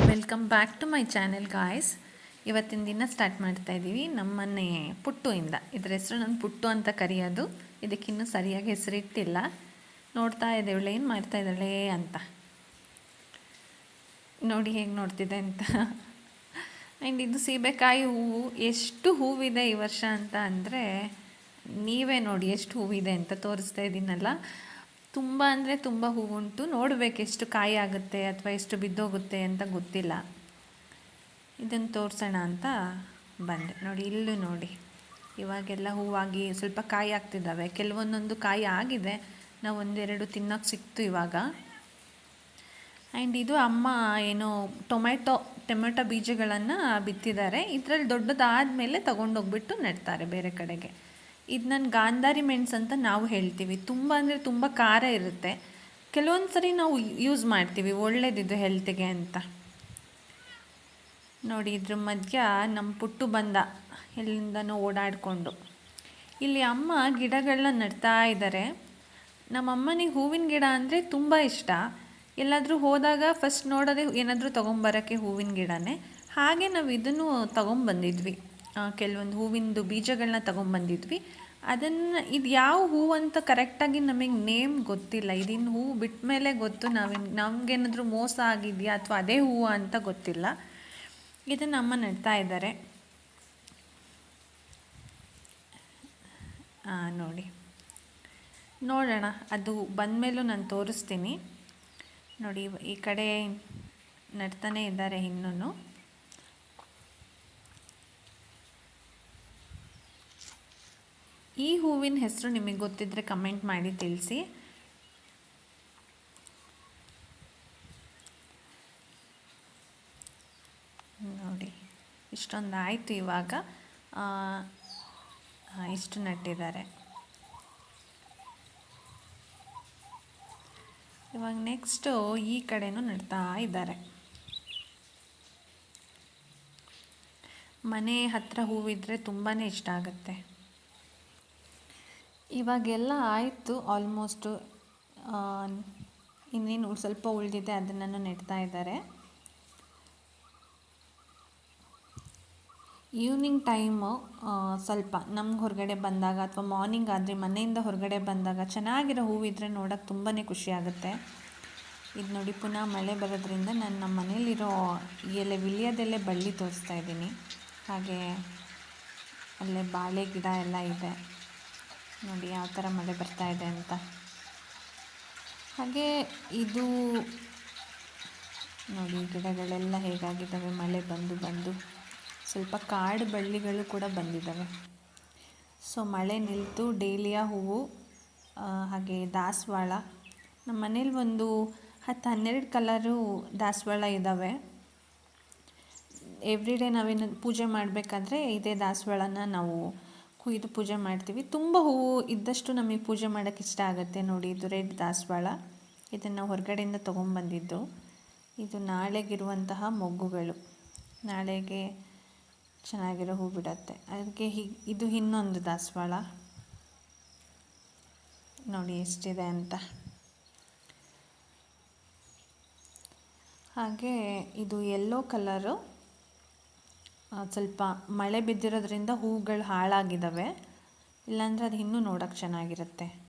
Welcome back to my channel guys. ಇವತ್ತಿನ ದಿನ start ಮಾಡ್ತಾ ಇದ್ದೀವಿ ನಮ್ಮನೆ ಪುಟ್ಟುಯಿಂದ. ಇದ್ರ ಹೆಸರು ನಾನು ಪುಟ್ಟು ಅಂತ ಕರೆಯೋದು. ಇದಕ್ಕಿನ್ನೂ ಸರಿಯಾಗಿ ಹೆಸರಿಟ್ಟಿಲ್ಲ. ನೋಡ್ತಾ ಇದ್ದೇವಳೆ ಏನು ಮಾಡ್ತಾ ಇದ್ದಾಳೆ ಅಂತ. ನೋಡಿ ಹೇಗೆ ನೋಡ್ತಿದೆ ಅಂತ. ಆ್ಯಂಡ್ ಇದು ಸೀಬೆಕಾಯಿ ಹೂವು. ಎಷ್ಟು ಹೂವಿದೆ ಈ ವರ್ಷ ಅಂತ ಅಂದರೆ ನೀವೇ ನೋಡಿ ಎಷ್ಟು ಹೂವಿದೆ ಅಂತ ತೋರಿಸ್ತಾ ಇದ್ದೀನಲ್ಲ. ತುಂಬ ಅಂದರೆ ತುಂಬ ಹೂವುಂಟು. ನೋಡಬೇಕು ಎಷ್ಟು ಕಾಯಿ ಆಗುತ್ತೆ ಅಥವಾ ಎಷ್ಟು ಬಿದ್ದೋಗುತ್ತೆ ಅಂತ ಗೊತ್ತಿಲ್ಲ. ಇದನ್ನು ತೋರಿಸೋಣ ಅಂತ ಬಂದೆ. ನೋಡಿ ಇಲ್ಲೂ ನೋಡಿ, ಇವಾಗೆಲ್ಲ ಹೂವಾಗಿ ಸ್ವಲ್ಪ ಕಾಯಿ ಆಗ್ತಿದ್ದಾವೆ. ಕೆಲವೊಂದೊಂದು ಕಾಯಿ ಆಗಿದೆ, ನಾವು ಒಂದೆರಡು ತಿನ್ನೋಕ್ಕೆ ಸಿಕ್ತು ಇವಾಗ. ಆ್ಯಂಡ್ ಇದು ಅಮ್ಮ ಏನೋ ಟೊಮೆಟೊ ಬೀಜಗಳನ್ನು ಬಿತ್ತಿದ್ದಾರೆ. ಇದರಲ್ಲಿ ದೊಡ್ಡದಾದಮೇಲೆ ತೊಗೊಂಡೋಗ್ಬಿಟ್ಟು ನೆಡ್ತಾರೆ ಬೇರೆ ಕಡೆಗೆ. ಇದು ನನ್ನ ಗಾಂಧಾರಿ ಮೆಣಸು ಅಂತ ನಾವು ಹೇಳ್ತೀವಿ. ತುಂಬ ಅಂದರೆ ತುಂಬ ಖಾರ ಇರುತ್ತೆ. ಕೆಲವೊಂದು ಸರಿ ನಾವು ಯೂಸ್ ಮಾಡ್ತೀವಿ, ಒಳ್ಳೇದಿದು ಹೆಲ್ತಿಗೆ ಅಂತ. ನೋಡಿ ಇದ್ರ ಮಧ್ಯ ನಮ್ಮ ಪುಟ್ಟು ಬಂದ ಎಲ್ಲಿಂದನೋ ಓಡಾಡಿಕೊಂಡು. ಇಲ್ಲಿ ಅಮ್ಮ ಗಿಡಗಳನ್ನ ನೆಡ್ತಾ ಇದ್ದಾರೆ. ನಮ್ಮಮ್ಮನಿಗೆ ಹೂವಿನ ಗಿಡ ಅಂದರೆ ತುಂಬ ಇಷ್ಟ. ಎಲ್ಲಾದರೂ ಹೋದಾಗ ಫಸ್ಟ್ ನೋಡೋದೇ ಏನಾದರೂ ತೊಗೊಂಬರೋಕ್ಕೆ ಹೂವಿನ ಗಿಡನೇ. ಹಾಗೆ ನಾವು ಇದನ್ನು ತೊಗೊಂಬಂದಿದ್ವಿ. ಕೆಲವೊಂದು ಹೂವಿಂದು ಬೀಜಗಳನ್ನ ತೊಗೊಂಬಂದಿದ್ವಿ. ಇದು ಯಾವ ಹೂವು ಅಂತ ಕರೆಕ್ಟಾಗಿ ನಮಗೆ ನೇಮ್ ಗೊತ್ತಿಲ್ಲ. ಇದಿನ್ನು ಹೂವು ಬಿಟ್ಟ ಮೇಲೆ ಗೊತ್ತು. ನಮಗೇನಾದರೂ ಮೋಸ ಆಗಿದೆಯಾ ಅಥವಾ ಅದೇ ಹೂವು ಅಂತ ಗೊತ್ತಿಲ್ಲ. ಇದನ್ನು ಅಮ್ಮ ನೆಡ್ತಾ ಇದ್ದಾರೆ. ನೋಡಿ, ನೋಡೋಣ, ಅದು ಬಂದಮೇಲೂ ನಾನು ತೋರಿಸ್ತೀನಿ. ನೋಡಿ ಈ ಕಡೆ ನೆಡ್ತಾನೆ ಇದ್ದಾರೆ ಇನ್ನೂ. ಈ ಹೂವಿನ ಹೆಸರು ನಿಮಗೆ ಗೊತ್ತಿದ್ದರೆ ಕಮೆಂಟ್ ಮಾಡಿ ತಿಳಿಸಿ. ನೋಡಿ ಇಷ್ಟೊಂದು ಆಯಿತು. ಇವಾಗ ಇಷ್ಟು ನೆಟ್ಟಿದ್ದಾರೆ. ಇವಾಗ ನೆಕ್ಸ್ಟು ಈ ಕಡೆನೂ ನೆಡ್ತಾ ಇದ್ದಾರೆ. ಮನೆ ಹತ್ತಿರ ಹೂವಿದ್ರೆ ತುಂಬಾ ಇಷ್ಟ ಆಗುತ್ತೆ. ಇವಾಗೆಲ್ಲ ಆಯಿತು ಆಲ್ಮೋಸ್ಟು. ಇನ್ನೇನು ಸ್ವಲ್ಪ ಉಳಿದಿದೆ, ಅದನ್ನು ನೆಡ್ತಾ ಇದ್ದಾರೆ. ಈವ್ನಿಂಗ್ ಟೈಮು ಸ್ವಲ್ಪ ನಮ್ಗೆ ಹೊರಗಡೆ ಬಂದಾಗ ಅಥವಾ ಮಾರ್ನಿಂಗ್ ಆದರೆ ಮನೆಯಿಂದ ಹೊರಗಡೆ ಬಂದಾಗ ಚೆನ್ನಾಗಿರೋ ಹೂವಿದ್ರೆ ನೋಡೋಕ್ಕೆ ತುಂಬಾ ಖುಷಿ ಆಗುತ್ತೆ. ಇದು ನೋಡಿ ಪುನಃ ಮಳೆ ಬರೋದ್ರಿಂದ ನಾನು ನಮ್ಮ ಮನೇಲಿರೋ ವಿಳ್ಯದೆಲೆ ಬಳ್ಳಿ ತೋರಿಸ್ತಾ ಇದ್ದೀನಿ. ಹಾಗೆ ಅಲ್ಲೇ ಬಾಳೆ ಗಿಡ ಎಲ್ಲ ಇದೆ. ನೋಡಿ ಯಾವ ಥರ ಮಳೆ ಬರ್ತಾ ಇದೆ ಅಂತ. ಹಾಗೆ ಇದು ನೋಡಿ ಗಿಡಗಳೆಲ್ಲ ಹೇಗಾಗಿದ್ದಾವೆ, ಮಳೆ ಬಂದು ಸ್ವಲ್ಪ ಕಾಡು ಬಳ್ಳಿಗಳು ಕೂಡ ಬಂದಿದ್ದಾವೆ. ಸೊ ಮಳೆ ನಿಲ್ತು. ಡೇಲಿಯಾ ಹೂವು, ಹಾಗೆ ದಾಸವಾಳ. ನಮ್ಮ ಮನೇಲಿ ಒಂದು 10-12 ಕಲರು ದಾಸವಾಳ ಇದ್ದಾವೆ. ಎವ್ರಿಡೇ ನಾವೇನು ಪೂಜೆ ಮಾಡಬೇಕಾದ್ರೆ ಇದೇ ದಾಸವಾಳನ ನಾವು ಕುಯ್ದು ಪೂಜೆ ಮಾಡ್ತೀವಿ. ತುಂಬ ಹೂವು ಇದ್ದಷ್ಟು ನಮಗೆ ಪೂಜೆ ಮಾಡೋಕ್ಕೆ ಇಷ್ಟ ಆಗುತ್ತೆ. ನೋಡಿ ಇದು ರೆಡ್ ದಾಸವಾಳ. ಇದನ್ನು ಹೊರಗಡೆಯಿಂದ ತೊಗೊಂಬಂದಿದ್ದು. ಇದು ನಾಳೆಗಿರುವಂತಹ ಮೊಗ್ಗುಗಳು. ನಾಳೆಗೆ ಚೆನ್ನಾಗಿರೋ ಹೂ ಬಿಡುತ್ತೆ. ಅದಕ್ಕೆ ಇದು ಇನ್ನೊಂದು ದಾಸವಾಳ. ನೋಡಿ ಎಷ್ಟಿದೆ ಅಂತ. ಹಾಗೆ ಇದು ಯೆಲ್ಲೋ ಕಲರು. ಸ್ವಲ್ಪ ಮಳೆ ಬಿದ್ದಿರೋದ್ರಿಂದ ಹೂಗಳು ಹಾಳಾಗಿದ್ದಾವೆ. ಇಲ್ಲಾಂದರೆ ಅದು ಇನ್ನೂ ನೋಡೋಕ್ಕೆ ಚೆನ್ನಾಗಿರುತ್ತೆ.